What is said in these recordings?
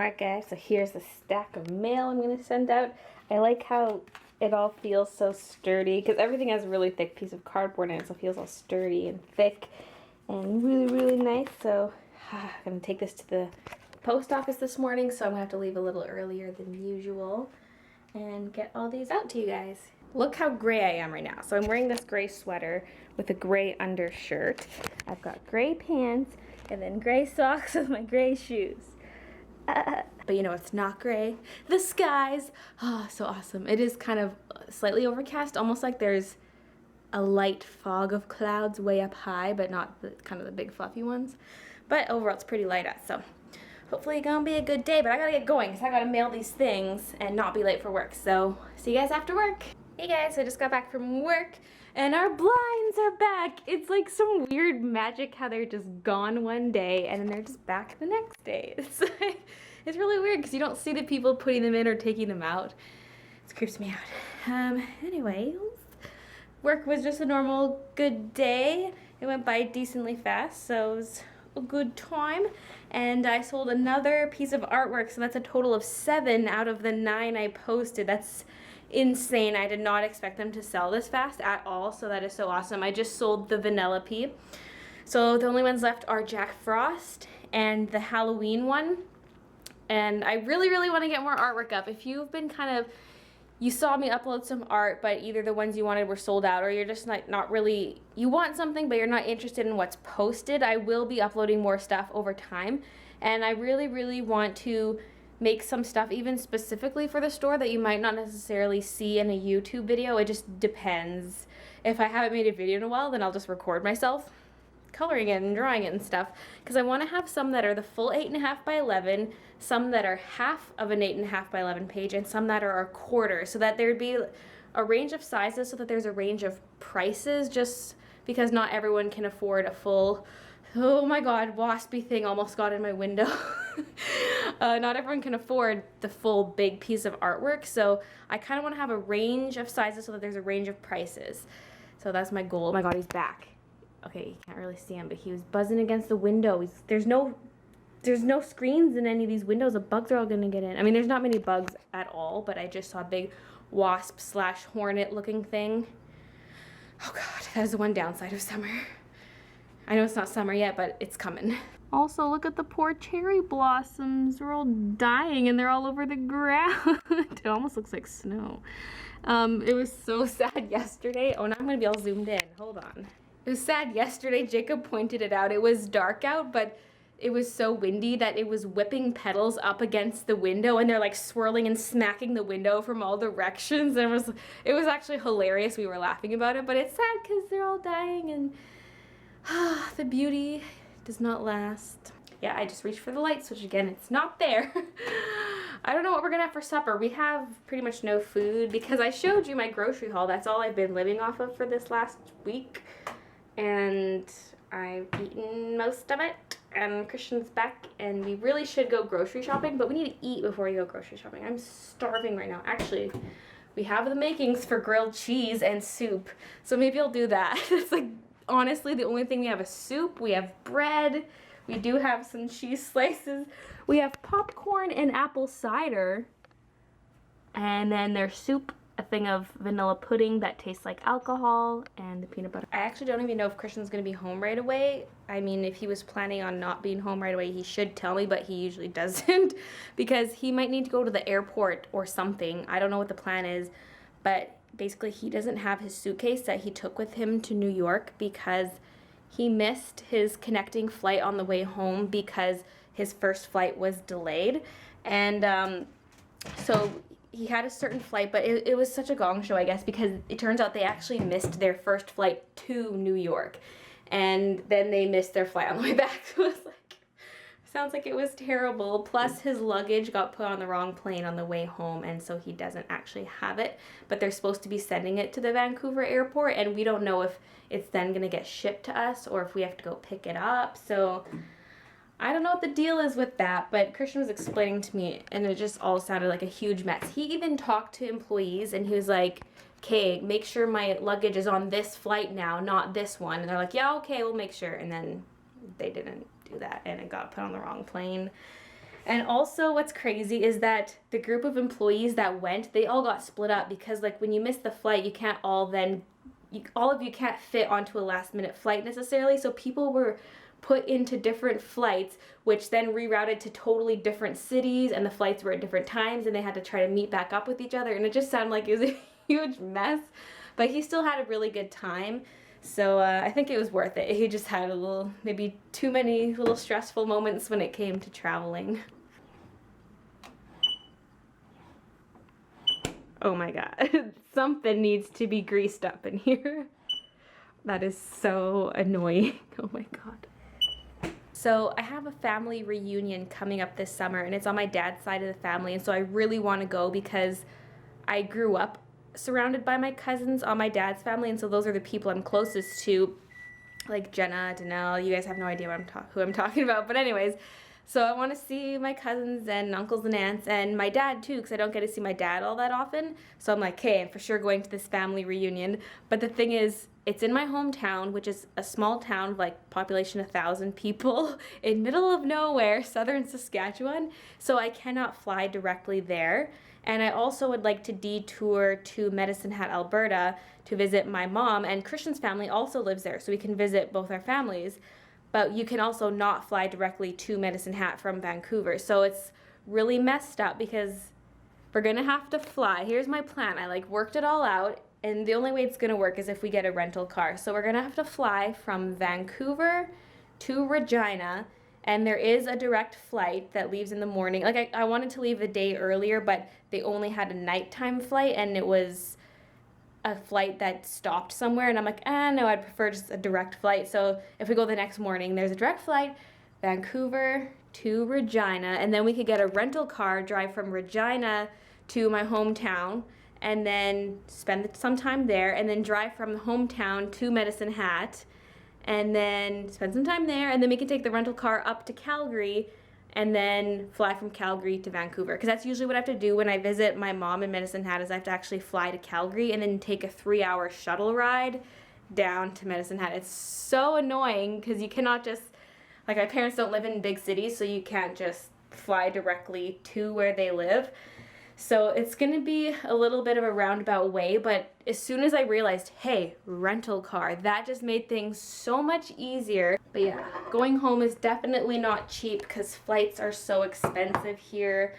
Alright guys, so here's the stack of mail I'm going to send out. I like how it all feels so sturdy because everything has a really thick piece of cardboard in it, so it feels all sturdy and thick and really nice. So I'm going to take this to the post office this morning, so I'm going to have to leave a little earlier than usual and get all these out to you guys. Look how gray I am right now. So I'm wearing this gray sweater with a gray undershirt. I've got gray pants and then gray socks with my gray shoes. But you know it's not gray. The skies, so awesome. It is kind of slightly overcast, almost like there's a light fog of clouds way up high, but not the kind of the big fluffy ones. But overall it's pretty light out, so hopefully it's gonna be a good day. But I gotta get going because I gotta mail these things and not be late for work. So see you guys after work. Hey guys, I just got back from work and our blinds are back. It's like some weird magic how they're just gone one day and then they're just back the next day. It's really weird because you don't see the people putting them in or taking them out. It creeps me out. Anyway, work was just a normal good day. It went by decently fast, so it was a good time. And I sold another piece of artwork, so that's a total of 7 out of the 9 I posted. That's insane. I did not expect them to sell this fast at all, so that is so awesome. I just sold the Vanellope. So the only ones left are Jack Frost and the Halloween one. And I really want to get more artwork up. If you've been you saw me upload some art, but either the ones you wanted were sold out or you're just not really, you want something but you're not interested in what's posted, I will be uploading more stuff over time. And I really want to make some stuff even specifically for the store that you might not necessarily see in a YouTube video. It just depends. If I haven't made a video in a while, then I'll just record myself coloring it and drawing it and stuff, because I want to have some that are the full 8.5 by 11, some that are half of an 8.5 by 11 page, and some that are a quarter, so that there'd be a range of sizes, so that there's a range of prices, just because not everyone can afford a full, oh my god, waspy thing almost got in my window. Not everyone can afford the full big piece of artwork, so I kind of want to have a range of sizes so that there's a range of prices. So that's my goal. Oh my god, he's back. Okay, you can't really see him, but he was buzzing against the window. There's no screens in any of these windows. The bugs are all gonna get in. I mean, there's not many bugs at all, but I just saw a big wasp / hornet looking thing. Oh god, that is the one downside of summer. I know it's not summer yet, but it's coming. Also, look at the poor cherry blossoms. They're all dying and they're all over the ground. It almost looks like snow. It was so sad yesterday. Oh, now I'm gonna be all zoomed in. Hold on. It was sad yesterday. Jacob pointed it out. It was dark out, but it was so windy that it was whipping petals up against the window, and they're like swirling and smacking the window from all directions. And it was actually hilarious. We were laughing about it, but it's sad because they're all dying, and the beauty does not last. Yeah, I just reached for the light switch again. It's not there. I don't know what we're gonna have for supper. We have pretty much no food because I showed you my grocery haul. That's all I've been living off of for this last week. And I've eaten most of it, and Christian's back, and we really should go grocery shopping, but we need to eat before we go grocery shopping. I'm starving right now. Actually, we have the makings for grilled cheese and soup, so maybe I'll do that. It's like, honestly, the only thing we have is soup. We have bread. We do have some cheese slices. We have popcorn and apple cider, and then there's soup, a thing of vanilla pudding that tastes like alcohol, and the peanut butter. I actually don't even know if Christian's gonna be home right away. I mean, if he was planning on not being home right away, he should tell me, but he usually doesn't because he might need to go to the airport or something. I don't know what the plan is, but basically he doesn't have his suitcase that he took with him to New York because he missed his connecting flight on the way home because his first flight was delayed. And so he had a certain flight, but it was such a gong show, I guess, because it turns out they actually missed their first flight to New York, and then they missed their flight on the way back. So it was like, sounds like it was terrible. Plus his luggage got put on the wrong plane on the way home, and so he doesn't actually have it, but they're supposed to be sending it to the Vancouver airport, and we don't know if it's then gonna get shipped to us or if we have to go pick it up. So I don't know what the deal is with that, but Christian was explaining to me, and it just all sounded like a huge mess. He even talked to employees, and he was like, okay, make sure my luggage is on this flight now, not this one. And they're like, yeah, okay, we'll make sure. And then they didn't do that, and it got put on the wrong plane. And also what's crazy is that the group of employees that went, they all got split up because like when you miss the flight, you can't all then, all of you can't fit onto a last minute flight necessarily. So people were put into different flights, which then rerouted to totally different cities, and the flights were at different times, and they had to try to meet back up with each other, and it just sounded like it was a huge mess. But he still had a really good time, so I think it was worth it. He just had a little, maybe too many little stressful moments when it came to traveling. Oh my god, something needs to be greased up in here. That is so annoying. Oh my god. So I have a family reunion coming up this summer, and it's on my dad's side of the family, and so I really want to go because I grew up surrounded by my cousins on my dad's family, and so those are the people I'm closest to, like Jenna, Danelle. You guys have no idea who I'm talking about, but anyways, so I want to see my cousins and uncles and aunts and my dad too, because I don't get to see my dad all that often. So I'm like, hey, I'm for sure going to this family reunion. But the thing is, it's in my hometown, which is a small town, like population 1,000 people, in middle of nowhere, southern Saskatchewan. So I cannot fly directly there. And I also would like to detour to Medicine Hat, Alberta to visit my mom, and Christian's family also lives there, so we can visit both our families. But you can also not fly directly to Medicine Hat from Vancouver. So it's really messed up because we're gonna have to fly. Here's my plan. I like worked it all out, and the only way it's gonna work is if we get a rental car. So we're gonna have to fly from Vancouver to Regina, and there is a direct flight that leaves in the morning. Like I wanted to leave a day earlier, but they only had a nighttime flight, and it was a flight that stopped somewhere, and I'm like, no, I'd prefer just a direct flight. So if we go the next morning, there's a direct flight, Vancouver to Regina, and then we could get a rental car, drive from Regina to my hometown, and then spend some time there, and then drive from the hometown to Medicine Hat, and then spend some time there, and then we can take the rental car up to Calgary, and then fly from Calgary to Vancouver. Because that's usually what I have to do when I visit my mom in Medicine Hat, is I have to actually fly to Calgary and then take a 3-hour shuttle ride down to Medicine Hat. It's so annoying because you cannot just, like, my parents don't live in big cities, so you can't just fly directly to where they live. So it's gonna be a little bit of a roundabout way, but as soon as I realized, hey, rental car, that just made things so much easier. But yeah, going home is definitely not cheap because flights are so expensive here.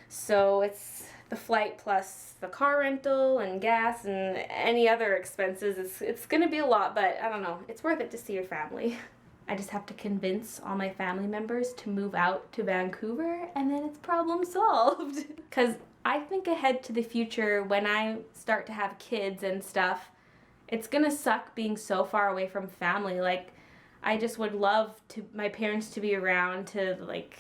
So it's the flight plus the car rental and gas and any other expenses. It's gonna be a lot, but I don't know, it's worth it to see your family. I just have to convince all my family members to move out to Vancouver, and then it's problem solved. Because I think ahead to the future when I start to have kids and stuff, it's gonna suck being so far away from family. Like, I just would love my parents to be around to like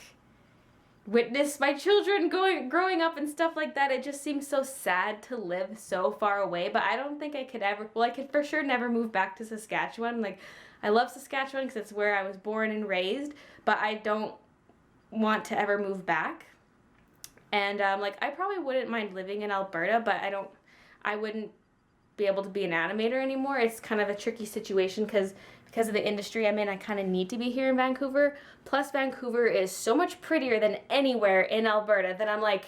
witness my children growing up and stuff like that. It just seems so sad to live so far away, but I don't think I could ever, well, I could for sure never move back to Saskatchewan. Like, I love Saskatchewan because it's where I was born and raised, but I don't want to ever move back. And like, I probably wouldn't mind living in Alberta, but I wouldn't be able to be an animator anymore. It's kind of a tricky situation because of the industry I'm in, I kind of need to be here in Vancouver. Plus, Vancouver is so much prettier than anywhere in Alberta that I'm like,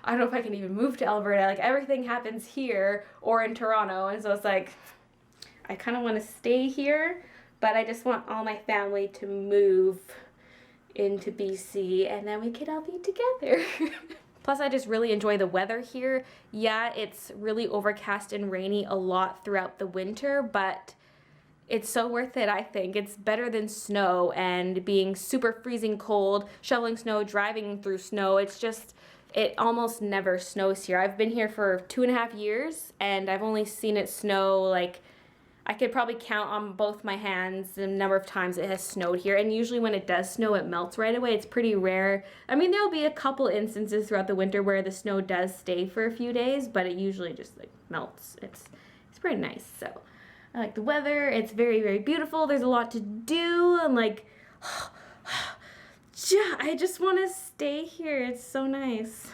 I don't know if I can even move to Alberta. Like, everything happens here or in Toronto, and so it's like, I kind of want to stay here, but I just want all my family to move into BC, and then we could all be together. Plus, I just really enjoy the weather here. Yeah, it's really overcast and rainy a lot throughout the winter, but it's so worth it, I think. It's better than snow and being super freezing cold, shoveling snow, driving through snow. It's just, it almost never snows here. I've been here for 2.5 years, and I've only seen it snow, like, I could probably count on both my hands the number of times it has snowed here, and usually when it does snow, it melts right away. It's pretty rare. I mean, there'll be a couple instances throughout the winter where the snow does stay for a few days, but it usually just like melts. It's pretty nice. So I like the weather. It's very, very beautiful. There's a lot to do, and like, I just want to stay here. It's so nice.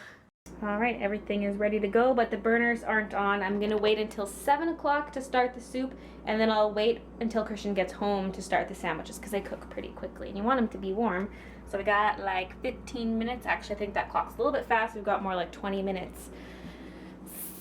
All right, everything is ready to go, but the burners aren't on. I'm gonna wait until 7 o'clock to start the soup, and then I'll wait until Christian gets home to start the sandwiches because they cook pretty quickly, and you want them to be warm. So we got like 15 minutes. Actually, I think that clock's a little bit fast. We've got more like 20 minutes.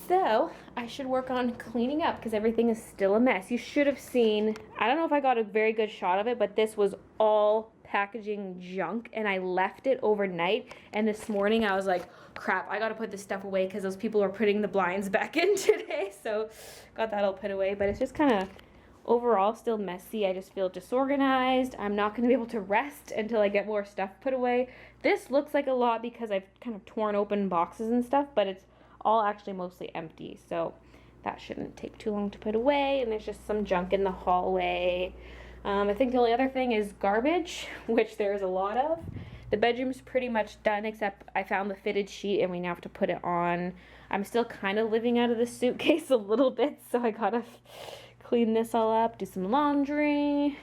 So I should work on cleaning up because everything is still a mess. You should have seen, I don't know if I got a very good shot of it, but this was all packaging junk, and I left it overnight, and this morning I was like, crap, I gotta put this stuff away because those people are putting the blinds back in today. So got that all put away, but it's just kind of overall still messy. I just feel disorganized. I'm not gonna be able to rest until I get more stuff put away. This looks like a lot because I've kind of torn open boxes and stuff, but it's all actually mostly empty, so that shouldn't take too long to put away. And there's just some junk in the hallway. I think the only other thing is garbage, which there's a lot of. The bedroom's pretty much done, except I found the fitted sheet and we now have to put it on. I'm still kind of living out of the suitcase a little bit, so I gotta clean this all up, do some laundry.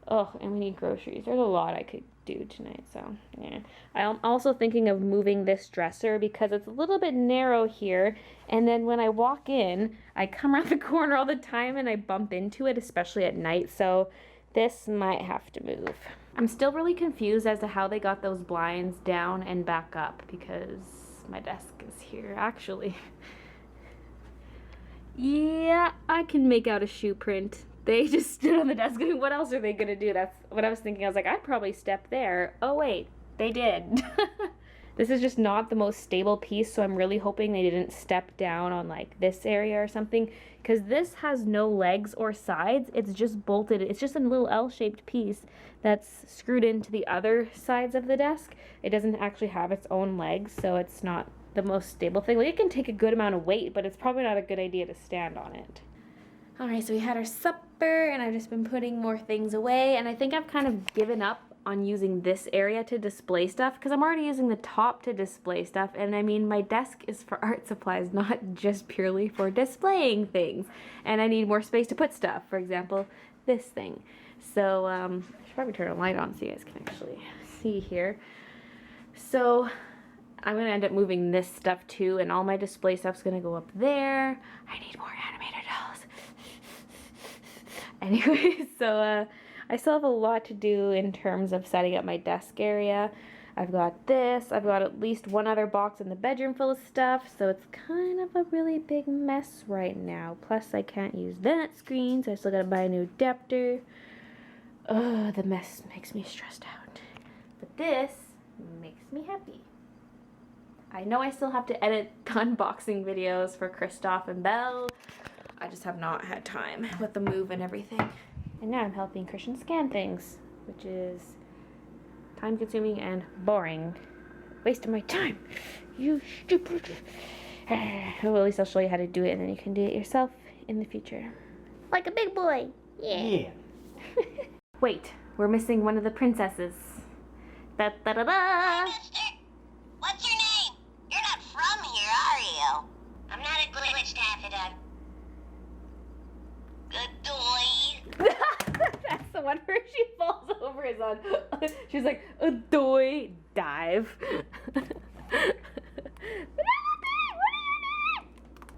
Oh, and we need groceries. There's a lot I could do tonight, so yeah. I'm also thinking of moving this dresser because it's a little bit narrow here, and then when I walk in, I come around the corner all the time and I bump into it, especially at night, so this might have to move. I'm still really confused as to how they got those blinds down and back up because my desk is here, actually. Yeah, I can make out a shoe print. They just stood on the desk. I mean, what else are they gonna do? That's what I was thinking. I was like, I'd probably step there. Oh wait, they did. This is just not the most stable piece, so I'm really hoping they didn't step down on like this area or something, because this has no legs or sides. It's just bolted. It's just a little L-shaped piece that's screwed into the other sides of the desk. It doesn't actually have its own legs, so it's not the most stable thing. Like, it can take a good amount of weight, but it's probably not a good idea to stand on it. All right, so we had our supper, and I've just been putting more things away, and I think I've kind of given up on using this area to display stuff because I'm already using the top to display stuff, and I mean, my desk is for art supplies, not just purely for displaying things, and I need more space to put stuff. For example, this thing. So I should probably turn a light on so you guys can actually see here. So I'm gonna end up moving this stuff too, and all my display stuff's gonna go up there. I need more animated dolls. Anyway, so I still have a lot to do in terms of setting up my desk area. I've got this, I've got at least one other box in the bedroom full of stuff, so it's kind of a really big mess right now. Plus I can't use that screen, so I still gotta buy a new adapter. Ugh, the mess makes me stressed out. But this makes me happy. I know I still have to edit unboxing videos for Kristoff and Belle. I just have not had time with the move and everything. And now I'm helping Christian scan things, which is time consuming and boring. Wasting my time. You stupid. Well, at least I'll show you how to do it, and then you can do it yourself in the future. Like a big boy. Yeah. Wait, we're missing one of the princesses. Da da da da. Hi, mister. What's your name? You're not from here, are you? I'm not a glitch taffy duck. Good boy. That's the one where she falls over is on. She's like, a doy dive.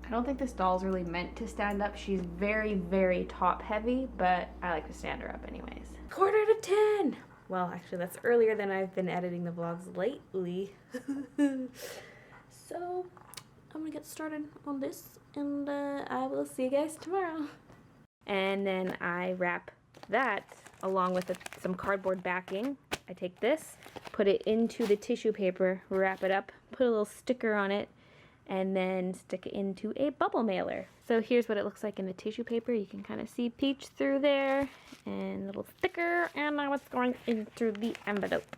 I don't think this doll's really meant to stand up. She's very, very top heavy, but I like to stand her up anyways. 10:15. Well, actually, that's earlier than I've been editing the vlogs lately. So, I'm gonna get started on this, and I will see you guys tomorrow. And then I wrap that along with some cardboard backing. I take this, put it into the tissue paper, wrap it up, put a little sticker on it, and then stick it into a bubble mailer. So here's what it looks like in the tissue paper. You can kind of see peach through there, and a little sticker, and now it's going into the envelope.